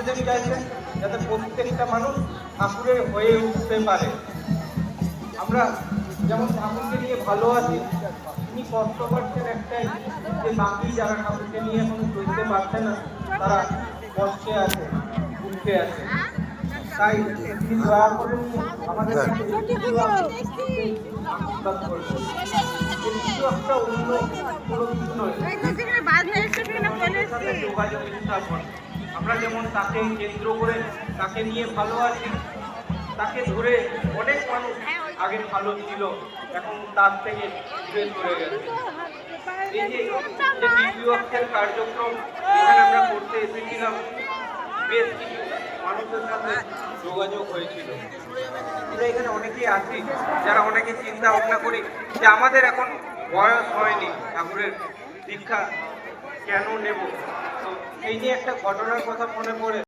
ঠাকুরদের চাইছেন যাতে প্রত্যেকটা মানুষ ঠাকুরের হয়ে উঠতে পারে। আমরা যেমন ঠাকুরকে নিয়ে ভালো আছি, তিনি কষ্ট পাচ্ছেন একটাই, যে বাকি যারা ঠাকুরকে নিয়ে এখন চলতে পারছে না তারা কষ্টে আছে, দুঃখে আছে। তাই তিনি দয়া করে আমাদের কাছে আশীর্বাদ করবেন। কিছু একটা অন্য কোনো কিছু নয়, যোগাযোগ স্থাপন। আমরা যেমন তাকে কেন্দ্র করে তাকে নিয়ে ভালো আছি, তাকে ধরে অনেক মানুষ আগে ভালো ছিল, এখন তার থেকে দূরে সরে গেছে। এই যে দ্বিতীয় অক্ষের কার্যক্রম এখানে আমরা করতে এসেছিলাম, বেশ কিছু মানুষের সাথে যোগাযোগ হয়েছিল। আমরা এখানে অনেকেই আছি যারা অনেকে চিন্তা ভাবনা করি যে আমাদের এখন বয়স হয়নি ঠাকুরের দীক্ষা কেন নেব। তো এই নিয়ে একটা ঘটনার কথা মনে পড়ে।